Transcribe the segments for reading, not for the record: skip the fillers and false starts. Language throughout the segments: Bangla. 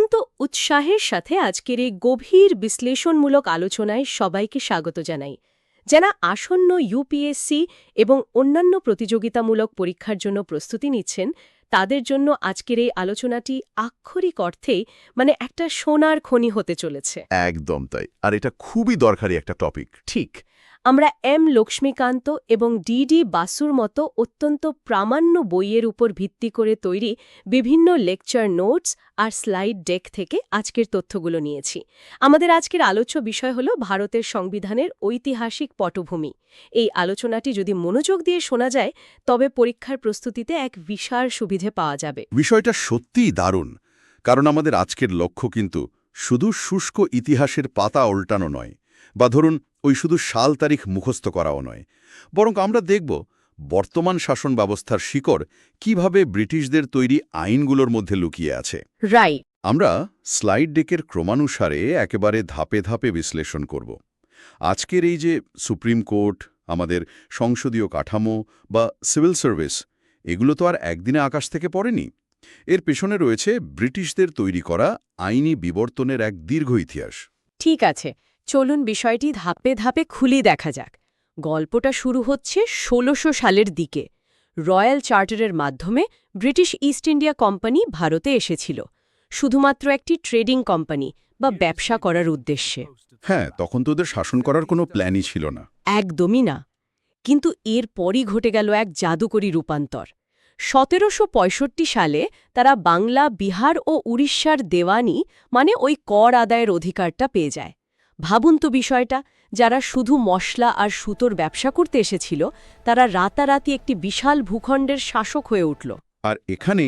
অত্যন্ত উৎসাহের সাথে আজকের এই গভীর বিশ্লেষণমূলক আলোচনায় সবাইকে স্বাগত জানাই। যারা আসন্ন ইউপিএসসি এবং অন্যান্য প্রতিযোগিতামূলক পরীক্ষার জন্য প্রস্তুতি নিচ্ছেন, তাদের জন্য আজকের এই আলোচনাটি আক্ষরিক অর্থেই একটা সোনার খনি হতে চলেছে। একদম তাই, আর এটা খুবই দরকারি একটা টপিক। ঠিক, আমরা এম লক্ষ্মীকান্ত এবং ডি বাসুর মতো অত্যন্ত প্রামাণ্য বইয়ের উপর ভিত্তি করে তৈরি বিভিন্ন লেকচার নোটস আর স্লাইড ডেক থেকে আজকের তথ্যগুলো নিয়েছি। আমাদের আজকের আলোচ্য বিষয় হল ভারতের সংবিধানের ঐতিহাসিক পটভূমি। এই আলোচনাটি যদি মনোযোগ দিয়ে শোনা যায়, তবে পরীক্ষার প্রস্তুতিতে এক বিশাল সুবিধে পাওয়া যাবে। বিষয়টা সত্যিই দারুণ, কারণ আমাদের আজকের লক্ষ্য কিন্তু শুধু শুষ্ক ইতিহাসের পাতা উল্টানো নয়, বা ধরুন ওই শুধু সাল তারিখ মুখস্থ করাও নয়, বরং আমরা দেখব বর্তমান শাসন ব্যবস্থার শিকড় কিভাবে ব্রিটিশদের তৈরি আইনগুলোর মধ্যে লুকিয়ে আছে। রাইট। আমরা স্লাইড ডেকের ক্রমানুসারে একেবারে ধাপে ধাপে বিশ্লেষণ করব। আজকের এই যে সুপ্রিম কোর্ট, আমাদের সংসদীয় কাঠামো বা সিভিল সার্ভিস, এগুলো তো আর একদিনে আকাশ থেকে পড়েনি। এর পেছনে রয়েছে ব্রিটিশদের তৈরি করা আইনি বিবর্তনের এক দীর্ঘ ইতিহাস। ঠিক আছে, চলুন বিষয়টি ধাপে ধাপে খুলে দেখা যাক। গল্পটা শুরু হচ্ছে ১৬০০ সালের দিকে। রয়্যাল চার্টারের মাধ্যমে ব্রিটিশ ইস্ট ইন্ডিয়া কোম্পানি ভারতে এসেছিল, শুধুমাত্র একটি ট্রেডিং কোম্পানি বা ব্যবসা করার উদ্দেশ্যে। হ্যাঁ, তখন তো ওদের শাসন করার কোনো প্ল্যানই ছিল না। একদমই না। কিন্তু এরপরই ঘটে গেল এক জাদুকরী রূপান্তর। ১৭৬৫ সালে তারা বাংলা, বিহার ও উড়িষ্যার দেওয়ানি ওই কর আদায়ের অধিকারটা পেয়ে যায়। ভাবুন তো বিষয়টা, যারা শুধু মশলা আর সুতোর ব্যবসা করতে এসেছিল, তারা রাতারাতি একটি বিশাল ভূখণ্ডের শাসক হয়ে উঠল। আর এখানে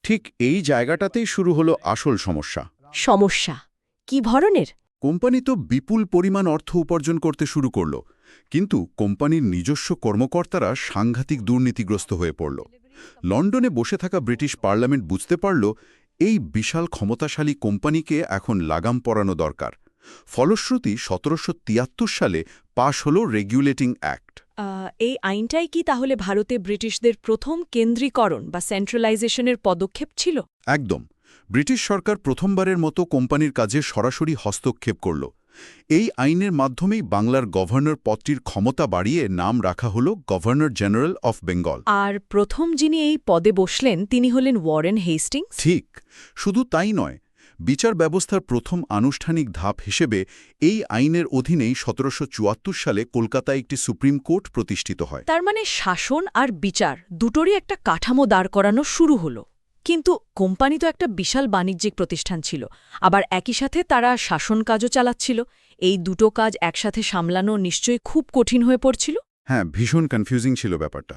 ঠিক এই জায়গাটাতেই শুরু হলো আসল সমস্যা। সমস্যা কি ধরনের? কোম্পানি তো বিপুল পরিমাণ অর্থ উপার্জন করতে শুরু করল, কিন্তু কোম্পানির নিজস্ব কর্মকর্তারা সাংঘাতিক দুর্নীতিগ্রস্ত হয়ে পড়ল। লন্ডনে বসে থাকা ব্রিটিশ পার্লামেন্ট বুঝতে পারল এই বিশাল ক্ষমতাশালী কোম্পানিকে এখন লাগাম পরানো দরকার। ফলশ্রুতি ১৭৭৩ সালে পাশ হল রেগুলেটিং অ্যাক্ট। এই আইনটাই কি তাহলে ভারতে ব্রিটিশদের প্রথম কেন্দ্রীকরণ বা সেন্ট্রালাইজেশনের পদক্ষেপ ছিল? একদম। ব্রিটিশ সরকার প্রথমবারের মতো কোম্পানির কাজে সরাসরি হস্তক্ষেপ করল। এই আইনের মাধ্যমেই বাংলার গভর্নর পদটির ক্ষমতা বাড়িয়ে নাম রাখা হল গভর্নর জেনারেল অফ বেঙ্গল। আর প্রথম যিনি এই পদে বসলেন তিনি হলেন ওয়ারেন হেস্টিংস। ঠিক, শুধু তাই নয়, বিচার ব্যবস্থার প্রথম আনুষ্ঠানিক ধাপ হিসেবে এই আইনের অধীনেই ১৭৭৪ সালে কলকাতায় একটি সুপ্রিম কোর্ট প্রতিষ্ঠিত হয়। তার শাসন আর বিচার দুটোরই একটা কাঠামো দাঁড় করানো শুরু হলো। কিন্তু কোম্পানি তো একটা বিশাল বাণিজ্যিক প্রতিষ্ঠান ছিল, আবার একই সাথে তারা শাসন কাজও চালাচ্ছিল। এই দুটো কাজ একসাথে সামলানো নিশ্চয়ই খুব কঠিন হয়ে পড়ছিল। হ্যাঁ, ভীষণ কনফিউজিং ছিল ব্যাপারটা।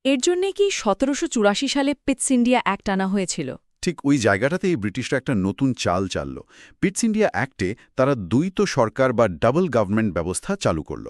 এর জন্যে কি ১৭৮৪ সালে পিটস ইন্ডিয়া অ্যাক্ট আনা হয়েছিল? ঠিক ওই জায়গাটাতেই ব্রিটিশরা একটা নতুন চাল চালল। পিটস ইন্ডিয়া অ্যাক্টে তারা দ্বৈত সরকার বা ডাবল গভর্নমেন্ট ব্যবস্থা চালু করল।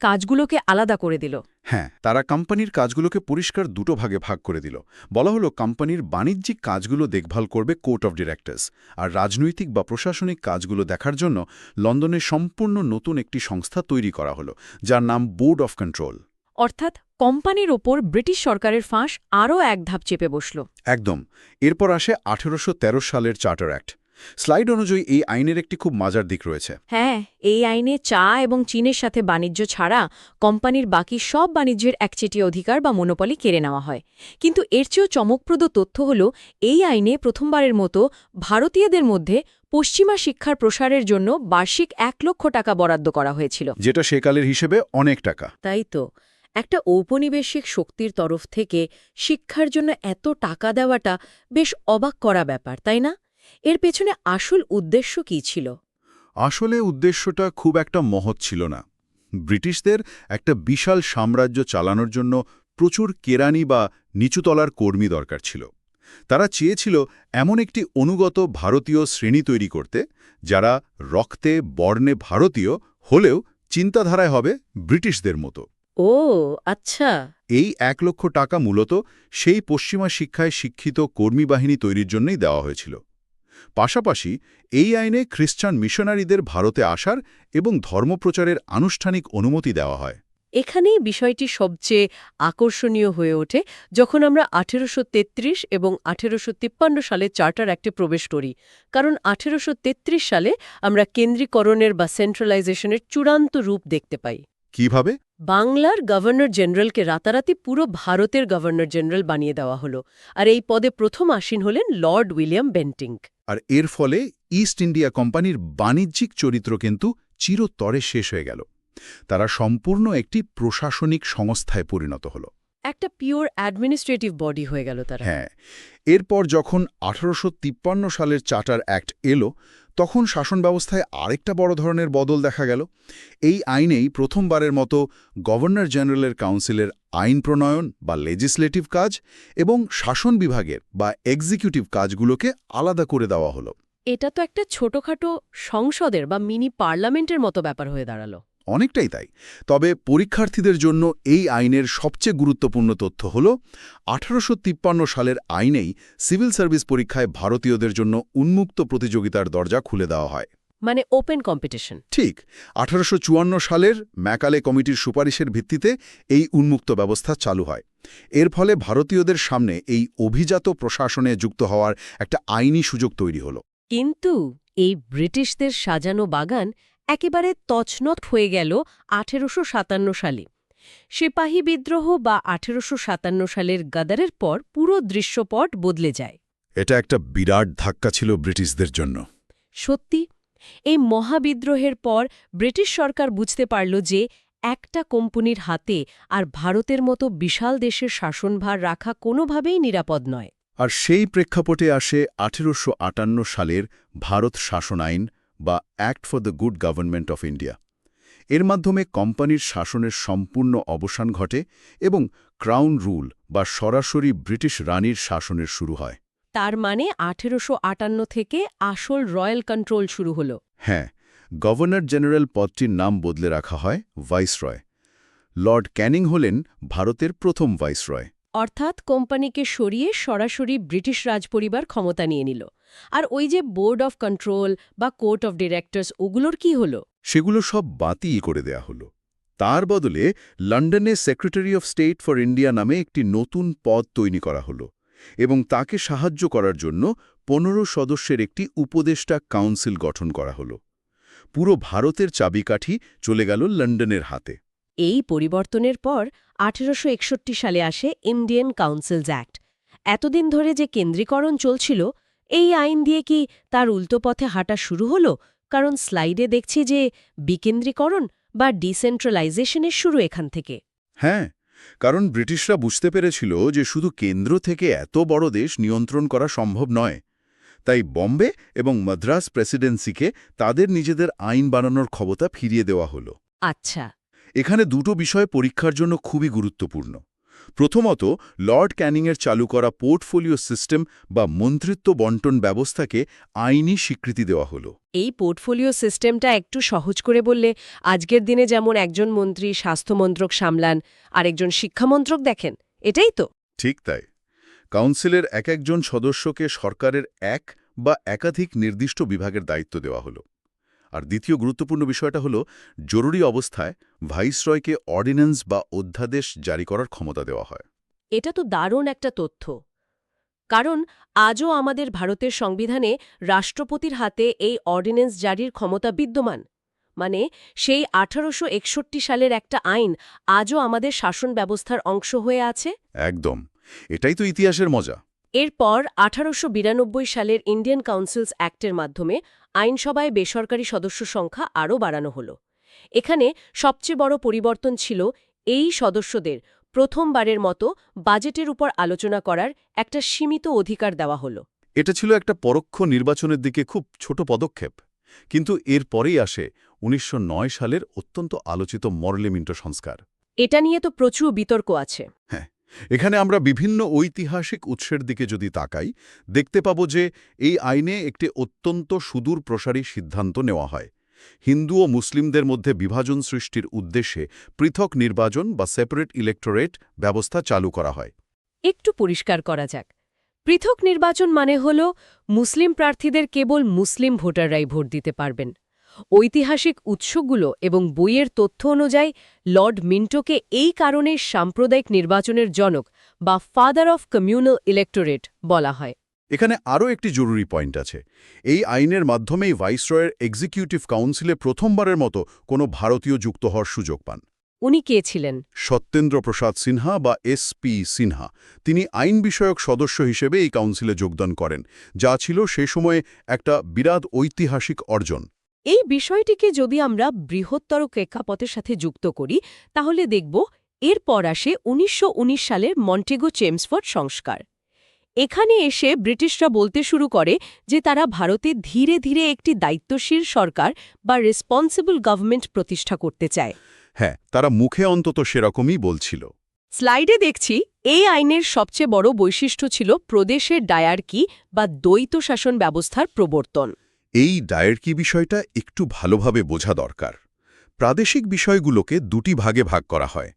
কাজগুলোকে আলাদা করে দিল। হ্যাঁ, তারা কোম্পানির কাজগুলোকে পরিষ্কার দুটো ভাগে ভাগ করে দিল। বলা হলো কোম্পানির বাণিজ্যিক কাজগুলো দেখভাল করবে কোর্ট অফ ডিরেক্টর্স, আর রাজনৈতিক বা প্রশাসনিক কাজগুলো দেখার জন্য লন্ডনে সম্পূর্ণ নতুন একটি সংস্থা তৈরি করা হলো, যার নাম বোর্ড অফ কন্ট্রোল। অর্থাৎ কোম্পানির ওপর ব্রিটিশ সরকারের ফাঁস আরও এক ধাপ চেপে বসল। একদম। এরপর আসে ১৮১৩ সালের চার্টার অ্যাক্ট। স্লাইড অনুযায়ী এই আইনের একটি খুব মজার দিক রয়েছে। হ্যাঁ, এই আইনে চা এবং চীনের সাথে বাণিজ্য ছাড়া কোম্পানির বাকি সব বাণিজ্যের একচেটিয়া অধিকার বা মনোপলি কেড়ে নেওয়া হয়। কিন্তু এর চেয়েও চমকপ্রদ তথ্য হল, এই আইনে প্রথমবারের মতো ভারতীয়দের মধ্যে পশ্চিমা শিক্ষার প্রসারের জন্য বার্ষিক ১ লক্ষ টাকা বরাদ্দ করা হয়েছিল, যেটা সেকালের হিসেবে অনেক টাকা। তাই তো, একটা ঔপনিবেশিক শক্তির তরফ থেকে শিক্ষার জন্য এত টাকা দেওয়াটা বেশ অবাক করা ব্যাপার, তাই না? এর পেছনে আসল উদ্দেশ্য কী ছিল? আসলে উদ্দেশ্যটা খুব একটা মহৎ ছিল না। ব্রিটিশদের একটা বিশাল সাম্রাজ্য চালানোর জন্য প্রচুর কেরানি বা নিচুতলার কর্মী দরকার ছিল। তারা চেয়েছিল এমন একটি অনুগত ভারতীয় শ্রেণী তৈরি করতে, যারা রক্তে বর্ণে ভারতীয় হলেও চিন্তাধারায় হবে ব্রিটিশদের মতো। ও আচ্ছা। এই ১ লক্ষ টাকা মূলত সেই পশ্চিমা শিক্ষায় শিক্ষিত কর্মী বাহিনী তৈরির জন্যই দেওয়া হয়েছিল। পাশাপাশি এই আইনে খ্রিস্টান মিশনারিদের ভারতে আসার এবং ধর্মপ্রচারের আনুষ্ঠানিক অনুমতি দেওয়া হয়। এখানেই বিষয়টি সবচেয়ে আকর্ষণীয় হয়ে ওঠে যখন আমরা 1833 এবং 1853 সালে চার্টার অ্যাক্টে প্রবেশ করি, কারণ 1833 সালে আমরা কেন্দ্রীকরণের বা সেন্ট্রালাইজেশনের চূড়ান্ত রূপ দেখতে পাই। কিভাবে? বাংলার গভর্নর জেনারেলকে রাতারাতি পুরো ভারতের গভর্নর জেনারেল বানিয়ে দেওয়া হলো, আর এই পদে প্রথম আসীন হলেন লর্ড উইলিয়াম বেন্টিঙ্ক। আর এর ফলে ইস্ট ইন্ডিয়া কোম্পানির বাণিজ্যিক চরিত্র কিন্তু চিরতরে শেষ হয়ে গেল। তারা সম্পূর্ণ একটি প্রশাসনিক সংস্থায় পরিণত হল। একটা পিওর অ্যাডমিনিস্ট্রেটিভ বডি হয়ে গেল তারা। হ্যাঁ, এরপর যখন 1853 সালের চার্টার অ্যাক্ট এলো, তখন শাসন ব্যবস্থায় আরেকটা বড় ধরনের বদল দেখা গেল। এই আইনেই প্রথমবারের মতো গভর্নর জেনারেলের কাউন্সিলের আইন প্রণয়ন বা লেজিসলেটিভ কাজ এবং শাসন বিভাগের বা এক্সিকিউটিভ কাজগুলোকে আলাদা করে দেওয়া হলো। এটা তো একটা ছোটখাটো সংসদের বা মিনি পার্লামেন্টের মতো ব্যাপার হয়ে দাঁড়ালো। অনেকটাই তাই। তবে পরীক্ষার্থীদের জন্য এই আইনের সবচেয়ে গুরুত্বপূর্ণ তথ্য হল 1853 সালের আইনেই সিভিল সার্ভিস পরীক্ষায় ভারতীয়দের জন্য উন্মুক্ত প্রতিযোগিতার দরজা খুলে দেওয়া হয়। মানে ওপেন কম্পিটিশন। ঠিক 1854 সালের ম্যাকালে কমিটির সুপারিশের ভিত্তিতে এই উন্মুক্ত ব্যবস্থা চালু হয়। এর ফলে ভারতীয়দের সামনে এই অভিজাত প্রশাসনে যুক্ত হওয়ার একটা আইনি সুযোগ তৈরি হল। কিন্তু এই ব্রিটিশদের সাজানো বাগান একেবারে তছনছ হয়ে গেল 1857 সালে। সিপাহী বিদ্রোহ বা 1857 সালের গাদারের পর পুরো দৃশ্যপট বদলে যায়। এটা একটা বিরাট ধাক্কা ছিল ব্রিটিশদের জন্য। সত্যি, এই মহাবিদ্রোহের পর ব্রিটিশ সরকার বুঝতে পারল যে একটা কোম্পানির হাতে আর ভারতের মতো বিশাল দেশের শাসনভার রাখা কোনোভাবেই নিরাপদ নয়। আর সেই প্রেক্ষাপটে আসে 1858 সালের ভারত শাসন আইন বা act for the good government of India. এর মাধ্যমে কোম্পানির শাসনের সম্পূর্ণ অবসান ঘটে এবং ক্রাউন রুল বা সরাসরি ব্রিটিশ রানীর শাসনের শুরু হয়। তার মানে 1858 থেকে আসল রয়্যাল কন্ট্রোল শুরু হল। হ্যাঁ, গভর্নর জেনারেল পদটির নাম বদলে রাখা হয় ভাইসরয়। লর্ড ক্যানিং হলেন ভারতের প্রথম ভাইসরয়। অর্থাৎ কোম্পানিকে সরিয়ে সরাসরি ব্রিটিশ রাজপরিবার ক্ষমতা নিয়ে নিল। আর ওই যে বোর্ড অফ কন্ট্রোল বা কোর্ট অফ ডিরেক্টর্স, ওগুলোর কি হলো? সেগুলো সব বাতিল করে দেয়া হলো। তার বদলে লন্ডনে secretary of state for India নামে একটি নতুন পদ তৈরি করা হলো এবং তাকে সাহায্য করার জন্য 15 সদস্যের একটি উপদেষ্টা কাউন্সিল গঠন করা হলো। পুরো ভারতের চাবিকাঠি চলে গেল লন্ডনের হাতে। এই পরিবর্তনের পর 1861 সালে আসে ইন্ডিয়ান কাউন্সিলস অ্যাক্ট। এতদিন ধরে যে কেন্দ্রীকরণ চলছিল, এই আইন দিয়ে কি তার উল্টো পথে হাঁটা শুরু হলো? কারণ স্লাইডে দেখছি যে বিকেন্দ্রীকরণ বা ডিসেন্ট্রালাইজেশনের শুরু এখান থেকে। হ্যাঁ, কারণ ব্রিটিশরা বুঝতে পেরেছিল যে শুধু কেন্দ্র থেকে এত বড় দেশ নিয়ন্ত্রণ করা সম্ভব নয়। তাই বম্বে এবং মাদ্রাস প্রেসিডেন্সিকে তাদের নিজেদের আইন বানানোর ক্ষমতা ফিরিয়ে দেওয়া হলো। আচ্ছা। এখানে দুটো বিষয় পরীক্ষার জন্য খুবই গুরুত্বপূর্ণ। প্রথমত, লর্ড ক্যানিংয়ের চালু করা পোর্টফোলিও সিস্টেম বা মন্ত্রিত্ব বন্টন ব্যবস্থাকে আইনি স্বীকৃতি দেওয়া হলো। এই পোর্টফোলিও সিস্টেমটা একটু সহজ করে বললে, আজকের দিনে যেমন একজন মন্ত্রী স্বাস্থ্যমন্ত্রক সামলান, আরেকজন শিক্ষামন্ত্রক দেখেন, এটাই তো? ঠিক তাই। কাউন্সিলের একজন সদস্যকে সরকারের এক বা একাধিক নির্দিষ্ট বিভাগের দায়িত্ব দেওয়া হলো। আর দ্বিতীয় গুরুত্বপূর্ণ বিষয়টা হলো, জরুরি অবস্থায় ভাইসরয়কে অর্ডিন্যান্স বা অধ্যাদেশ জারি করার ক্ষমতা দেওয়া হয়। এটা তো দারুণ একটা তথ্য। কারণ আজও আমাদের ভারতের সংবিধানে রাষ্ট্রপতির হাতে এই অর্ডিন্যান্স জারির ক্ষমতা বিদ্যমান। মানে সেই 1861 সালের একটা আইন আজও আমাদের শাসন ব্যবস্থার অংশ হয়ে আছে। একদম, এটাই তো ইতিহাসের মজা। এরপর 1892 সালের ইন্ডিয়ান কাউন্সিলস অ্যাক্টের মাধ্যমে আইনসভায় বেসরকারি সদস্য সংখ্যা আরও বাড়ানো হল। এখানে সবচেয়ে বড় পরিবর্তন ছিল এই সদস্যদের প্রথমবারের মতো বাজেটের উপর আলোচনা করার একটা সীমিত অধিকার দেওয়া হল। এটা ছিল একটা পরোক্ষ নির্বাচনের দিকে খুব ছোট পদক্ষেপ। কিন্তু এর পরেই আসে 1909 সালের অত্যন্ত আলোচিত মরলে-মিন্টো সংস্কার। এটা নিয়ে তো প্রচুর বিতর্ক আছে। হ্যাঁ, এখানে আমরা বিভিন্ন ঐতিহাসিক উৎসের দিকে যদি তাকাই, দেখতে পাব যে এই আইনে একটি অত্যন্ত সুদূর প্রসারী সিদ্ধান্ত নেওয়া হয়। হিন্দু ও মুসলিমদের মধ্যে বিভাজন সৃষ্টির উদ্দেশ্যে পৃথক নির্বাচন বা সেপারেট ইলেক্টোরেট ব্যবস্থা চালু করা হয়। একটু পরিষ্কার করা যাক, পৃথক নির্বাচন মানে হল মুসলিম প্রার্থীদের কেবল মুসলিম ভোটাররাই ভোট দিতে পারবেন। ঐতিহাসিক উৎসগুলো এবং বইয়ের তথ্য অনুযায়ী লর্ড মিন্টোকে এই কারণে সাম্প্রদায়িক নির্বাচনের জনক বা ফাদার অফ কমিউনাল ইলেক্টোরেট বলা হয়। এখানে আরও একটি জরুরি পয়েন্ট আছে। এই আইনের মাধ্যমেই ভাইসরয়ের এক্সিকিউটিভ কাউন্সিলে প্রথমবারের মতো কোনো ভারতীয় যুক্ত হওয়ার সুযোগ পান। উনি কে ছিলেন? সত্যেন্দ্র প্রসাদ সিনহা বা এস.পি. সিনহা। তিনি আইন বিষয়ক সদস্য হিসেবে এই কাউন্সিলে যোগদান করেন, যা ছিল সে সময়ে একটা বিরাট ঐতিহাসিক অর্জন। এই বিষয়টিকে যদি আমরা বৃহত্তর প্রেক্ষাপটের সাথে যুক্ত করি তাহলে দেখব এরপর আসে ১৯১৯ সালের মন্টেগো চেমসফোর্ড সংস্কার। এখানে এসে ব্রিটিশরা বলতে শুরু করে যে তারা ভারতে ধীরে ধীরে একটি দায়িত্বশীল সরকার বা রেসপন্সিবল গভর্নমেন্ট প্রতিষ্ঠা করতে চায়। হ্যাঁ, তারা মুখে অন্তত সেরকমই বলছিল। স্লাইডে দেখছি এই আইনের সবচেয়ে বড় বৈশিষ্ট্য ছিল প্রদেশের ডায়ার্কি বা দ্বৈত শাসন ব্যবস্থার প্রবর্তন। এই ডায়ার্কি বিষয়টা একটু ভালোভাবে বোঝা দরকার। প্রাদেশিক বিষয়গুলোকে দুটি ভাগে ভাগ করা হয়: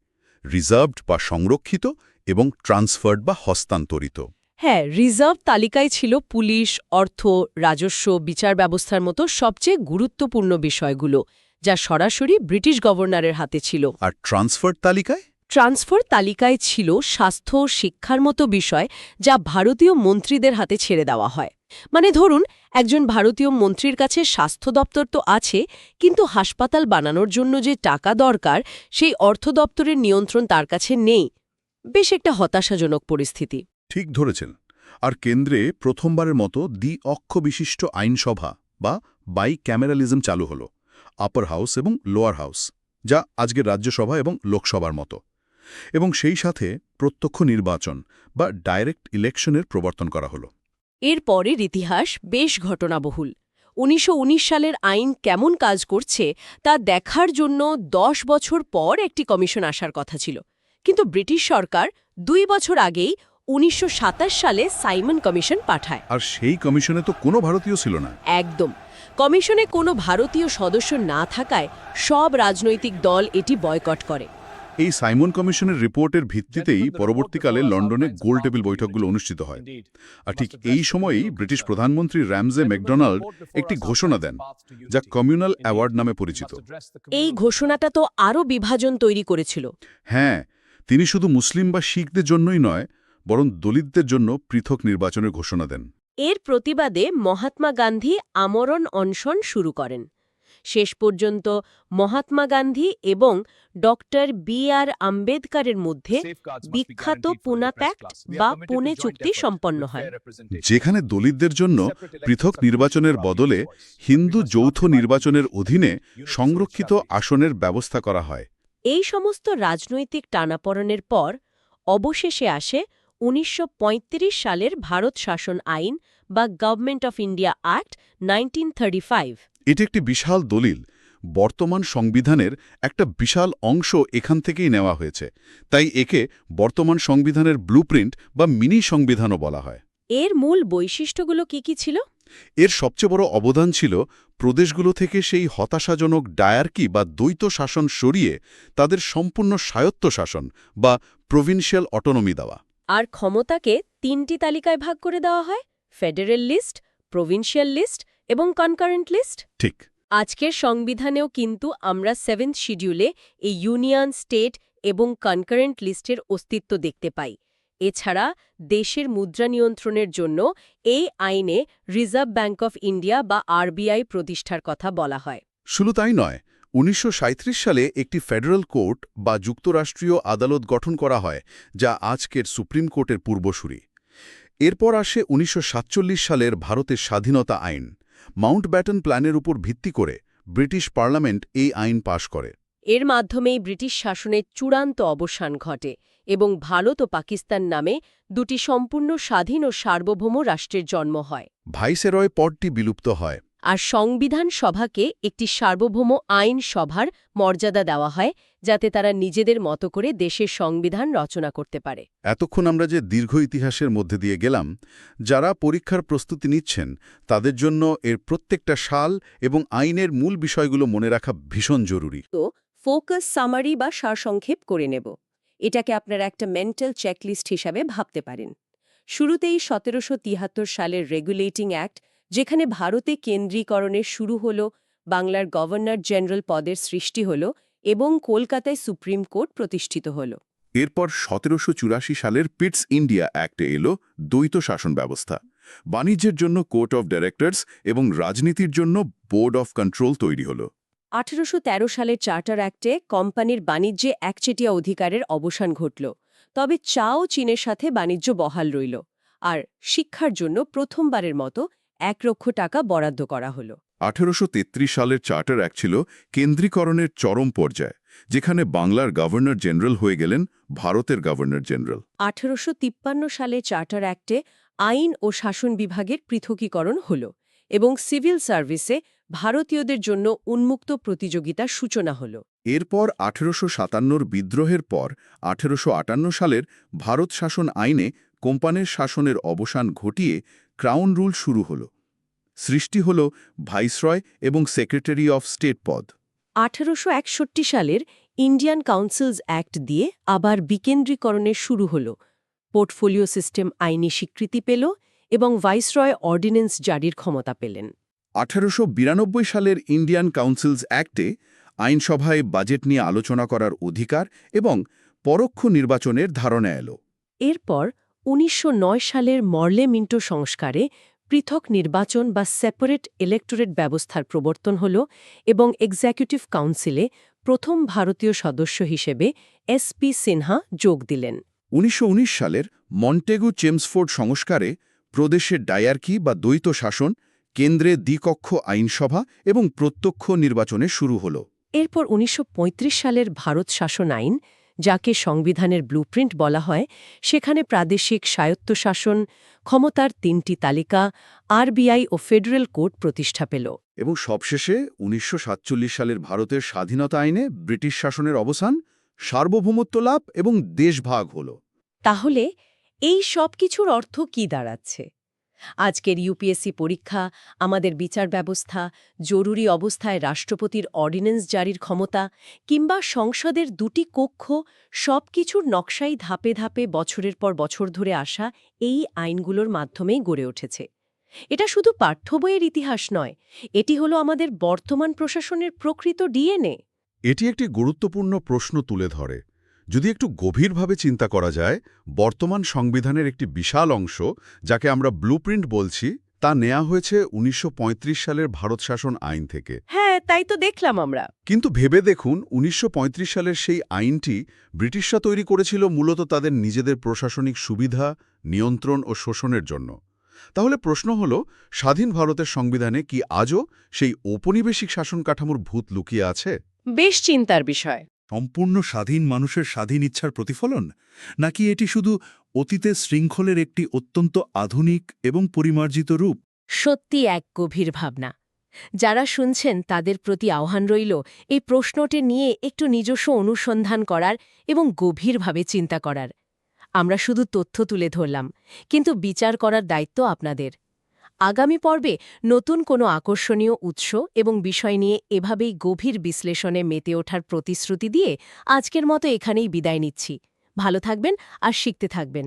রিজার্ভড বা সংরক্ষিত এবং ট্রান্সফার্ড বা হস্তান্তরিত। হ্যাঁ, রিজার্ভ তালিকায় ছিল পুলিশ, অর্থ, রাজস্ব, বিচার ব্যবস্থার মতো সবচেয়ে গুরুত্বপূর্ণ বিষয়গুলো, যা সরাসরি ব্রিটিশ গভর্নরের হাতে ছিল। আর ট্রান্সফার্ড তালিকায়? ট্রান্সফার তালিকায় ছিল স্বাস্থ্য, শিক্ষার মতো বিষয়, যা ভারতীয় মন্ত্রীদের হাতে ছেড়ে দেওয়া হয়। মানে ধরুন, একজন ভারতীয় মন্ত্রীর কাছে স্বাস্থ্য দপ্তর তো আছে, কিন্তু হাসপাতাল বানানোর জন্য যে টাকা দরকার সেই অর্থ দপ্তরের নিয়ন্ত্রণ তার কাছে নেই। বেশ একটা হতাশাজনক পরিস্থিতি। ঠিক ধরেছেন। আর কেন্দ্রে প্রথমবারের মতো দ্বি-অক্ষ বিশিষ্ট আইনসভা বা বাই ক্যামেরালিজম চালু হল, আপার হাউস এবং লোয়ার হাউস, যা আজকের রাজ্যসভা এবং লোকসভার মতো। এবং সেই সাথে প্রত্যক্ষ নির্বাচন বা ডাইরেক্ট ইলেকশনের প্রবর্তন করা হলো। এর পরের ইতিহাস বেশ ঘটনাবহুল। ১৯১৯ সালের আইন কেমন কাজ করছে তা দেখার জন্য ১০ বছর পর একটি কমিশন আসার কথা ছিল, কিন্তু ব্রিটিশ সরকার ২ বছর আগেই ১৯২৭ সালে সাইমন কমিশন পাঠায়। আর সেই কমিশনে তো কোনো ভারতীয় ছিল না। একদম। কমিশনে কোনো ভারতীয় সদস্য না থাকায় সব রাজনৈতিক দল এটি বয়কট করে। এই সাইমন কমিশনের রিপোর্টের ভিত্তিতেই পরবর্তীকালে লন্ডনে গোল টেবিল বৈঠকগুলো অনুষ্ঠিত হয়। আর ঠিক এই সময়েই ব্রিটিশ প্রধানমন্ত্রী র্যামজে ম্যাকডোনাল্ড একটি ঘোষণা দেন, যা কমিউনাল অ্যাওয়ার্ড নামে পরিচিত। এই ঘোষণাটা তো আরও বিভাজন তৈরি করেছিল। হ্যাঁ, তিনি শুধু মুসলিম বা শিখদের জন্যই নয়, বরং দলিতদের জন্য পৃথক নির্বাচনের ঘোষণা দেন। এর প্রতিবাদে মহাত্মা গান্ধী আমরণ অনশন শুরু করেন। শেষ পর্যন্ত মহাত্মা গান্ধী এবং ডক্টর বি.আর. আম্বেদকরের মধ্যে বিখ্যাত পুনা প্যাক্ট বা পুনে চুক্তি সম্পন্ন হয়, যেখানে দলিতদের জন্য পৃথক নির্বাচনের বদলে হিন্দু যৌথ নির্বাচনের অধীনে সংরক্ষিত আসনের ব্যবস্থা করা হয়। এই সমস্ত রাজনৈতিক টানাপড়েনের পর অবশেষে আসে ১৯৩৫ সালের ভারত শাসন আইন বা গভর্নমেন্ট অফ ইন্ডিয়া অ্যাক্ট ১৯৩৫। এটি একটি বিশাল দলিল। বর্তমান সংবিধানের একটা বিশাল অংশ এখান থেকেই নেওয়া হয়েছে, তাই একে বর্তমান সংবিধানের ব্লুপ্রিন্ট বা মিনি সংবিধানও বলা হয়। এর মূল বৈশিষ্ট্যগুলো কি ছিল? এর সবচেয়ে বড় অবদান ছিল প্রদেশগুলো থেকে সেই হতাশাজনক ডায়ার্কি বা দ্বৈত শাসন সরিয়ে তাদের সম্পূর্ণ স্বায়ত্ত শাসন বা প্রভিন্সিয়াল অটোনমি দেওয়া। আর ক্ষমতাকে ৩টি তালিকায় ভাগ করে দেওয়া হয়: ফেডারেল লিস্ট, প্রভিন্সিয়াল লিস্ট এবং কনকারেন্ট লিস্ট। ঠিক। আজকের সংবিধানেও কিন্তু আমরা 7th শিডিউলে এই ইউনিয়ন, স্টেট এবং কনকারেন্ট লিস্টের অস্তিত্ব দেখতে পাই। এছাড়া দেশের মুদ্রা নিয়ন্ত্রণের জন্য এই আইনে রিজার্ভ ব্যাঙ্ক অফ ইন্ডিয়া বা আরবিআই প্রতিষ্ঠার কথা বলা হয়। শুধু তাই নয়, ১৯৩৭ সালে একটি ফেডারেল কোর্ট বা যুক্তরাষ্ট্রীয় আদালত গঠন করা হয়, যা আজকের সুপ্রিম কোর্টের পূর্বসূরি। এরপর আসে ১৯৪৭ সালের ভারতের স্বাধীনতা আইন। মাউন্টব্যাটেন প্ল্যানের উপর ভিত্তি করে ব্রিটিশ পার্লামেন্ট এই আইন পাশ করে। এর মাধ্যমেই ব্রিটিশ শাসনের চূড়ান্ত অবসান ঘটে এবং ভারত ও পাকিস্তান নামে দুটি সম্পূর্ণ স্বাধীন ও সার্বভৌম রাষ্ট্রের জন্ম হয়। ভাইসরয় পদটি বিলুপ্ত হয়। আর সংবিধান সভাকে একটি সার্বভৌম আইন সভার মর্যাদা দেওয়া হয়, যাতে তারা নিজেদের মতো করে দেশের সংবিধান রচনা করতে পারে। এতক্ষণ আমরা যে দীর্ঘ ইতিহাসের মধ্যে দিয়ে গেলাম, যারা পরীক্ষার প্রস্তুতি নিচ্ছেন তাদের জন্য এর প্রত্যেকটা সাল এবং আইনের মূল বিষয়গুলো মনে রাখা ভীষণ জরুরি। তো ফোকাস সামারি বা সারসংক্ষেপ করে নেব। এটাকে আপনারা একটা মেন্টাল চেকলিস্ট হিসাবে ভাবতে পারেন। শুরুতেই ১৭৭৩ সালের রেগুলেটিং অ্যাক্ট, যেখানে ভারতে কেন্দ্রীকরণের শুরু হল, বাংলার গভর্নর জেনারেল পদের সৃষ্টি হল এবং কলকাতায় সুপ্রিম কোর্ট প্রতিষ্ঠিত হল। এরপর 1784 সালের পিটস ইন্ডিয়া অ্যাক্টে এলো দ্বৈত শাসন ব্যবস্থা। বাণিজ্যের জন্য কোর্ট অফ ডাইরেক্টরস এবং রাজনীতির জন্য বোর্ড অফ কন্ট্রোল তৈরি হলো। 1813 সালের চার্টার অ্যাক্টে কোম্পানির বাণিজ্যে একচেটিয়া অধিকারের অবসান ঘটল, তবে চা ও চীনের সাথে বাণিজ্য বহাল রইল। আর শিক্ষার জন্য প্রথমবারের মতো 1 লক্ষ টাকা বরাদ্দ করা হলো। 1833 সালের চার্টার অ্যাক্ট ছিল কেন্দ্রীকরণের চরম পর্যায়ে, যেখানে বাংলার গভর্নর জেনারেল হয়ে গেলেন ভারতের গভর্নর জেনারেল। 1853 সালে চার্টার অ্যাক্টে আইন ও শাসন বিভাগের পৃথকীকরণ হল এবং সিভিল সার্ভিসে ভারতীয়দের জন্য উন্মুক্ত প্রতিযোগিতার সূচনা হল। এরপর 1857 বিদ্রোহের পর 1858 সালের ভারত শাসন আইনে কোম্পানির শাসনের অবসান ঘটিয়ে ক্রাউন রুল শুরু হল। সৃষ্টি হল ভাইসরয় এবং সেক্রেটারি অফ স্টেট পদ। 1861 সালের ইন্ডিয়ান কাউন্সিলস অ্যাক্ট দিয়ে আবার বিকেন্দ্রীকরণের শুরু হল। পোর্টফোলিও সিস্টেম আইনি স্বীকৃতি পেল এবং ভাইসরয় অর্ডিন্যান্স জারির ক্ষমতা পেলেন। 1892 সালের ইন্ডিয়ান কাউন্সিলস অ্যাক্টে আইনসভায় বাজেট নিয়ে আলোচনা করার অধিকার এবং পরোক্ষ নির্বাচনের ধারণা এলো। এরপর 1909 সালের মর্লে মিন্টো সংস্কারে পৃথক নির্বাচন বা সেপারেট ইলেক্টোরেট ব্যবস্থার প্রবর্তন হল এবং এক্সিকিউটিভ কাউন্সিলে প্রথম ভারতীয় সদস্য হিসেবে এসপি সিনহা যোগ দিলেন। 1919 সালের মন্টেগু চেমসফোর্ড সংস্কারে প্রদেশের ডায়ার্কি বা দ্বৈত শাসন, কেন্দ্রে দ্বিকক্ষ আইনসভা এবং প্রত্যক্ষ নির্বাচনে শুরু হল। এরপর 1935 সালের ভারত শাসন আইন, যাকে সংবিধানের ব্লুপ্রিন্ট বলা হয়, সেখানে প্রাদেশিক স্বায়ত্তশাসন, ক্ষমতার 3টি তালিকা, আরবিআই ও ফেডারেল কোর্ট প্রতিষ্ঠা পেল। এবং সবশেষে 1947 সালের ভারতের স্বাধীনতা আইনে ব্রিটিশ শাসনের অবসান, সার্বভৌমত্ব লাভ এবং দেশভাগ হল। তাহলে এই সব কিছুর অর্থ কি দাঁড়াচ্ছে? আজকের ইউপিএসসি পরীক্ষা, আমাদের বিচার ব্যবস্থা, জরুরি অবস্থায় রাষ্ট্রপতির অর্ডিন্যান্স জারির ক্ষমতা কিংবা সংসদের 2টি কক্ষ, সবকিছুর নকশাই ধাপে ধাপে বছরের পর বছর ধরে আসা এই আইনগুলোর মাধ্যমেই গড়ে উঠেছে। এটা শুধু পাঠ্য বইয়ের ইতিহাস নয়, এটি হলো আমাদের বর্তমান প্রশাসনের প্রকৃত ডিএনএ। এটি একটি গুরুত্বপূর্ণ প্রশ্ন তুলে ধরে। যদি একটু গভীরভাবে চিন্তা করা যায়, বর্তমান সংবিধানের একটি বিশাল অংশ, যাকে আমরা ব্লুপ্রিন্ট বলছি, তা নেওয়া হয়েছে 1935 সালের ভারত শাসন আইন থেকে। হ্যাঁ, তাই তো দেখলাম আমরা। কিন্তু ভেবে দেখুন, 1935 সালের সেই আইনটি ব্রিটিশরা তৈরি করেছিল মূলত তাদের নিজেদের প্রশাসনিক সুবিধা, নিয়ন্ত্রণ ও শোষণের জন্য। তাহলে প্রশ্ন হল, স্বাধীন ভারতের সংবিধানে কি আজও সেই ঔপনিবেশিক শাসন কাঠামোর ভূত লুকিয়ে আছে? বেশ চিন্তার বিষয়। সম্পূর্ণ স্বাধীন মানুষের স্বাধীন ইচ্ছার প্রতিফলন, নাকি এটি শুধু অতীতের শৃঙ্খলের একটি অত্যন্ত আধুনিক এবং পরিমার্জিত রূপ? সত্যি এক গভীর ভাবনা। যারা শুনছেন তাদের প্রতি আহ্বান রইল এই প্রশ্নটি নিয়ে একটু নিজস্ব অনুসন্ধান করার এবং গভীরভাবে চিন্তা করার। আমরা শুধু তথ্য তুলে ধরলাম, কিন্তু বিচার করার দায়িত্ব আপনাদের। আগামী পর্বে নতুন কোনো আকর্ষণীয় উৎস এবং বিষয় নিয়ে এভাবেই গভীর বিশ্লেষণে মেতে ওঠার প্রতিশ্রুতি দিয়ে আজকের মতো এখানেই বিদায় নিচ্ছি। ভালো থাকবেন আর শিখতে থাকবেন।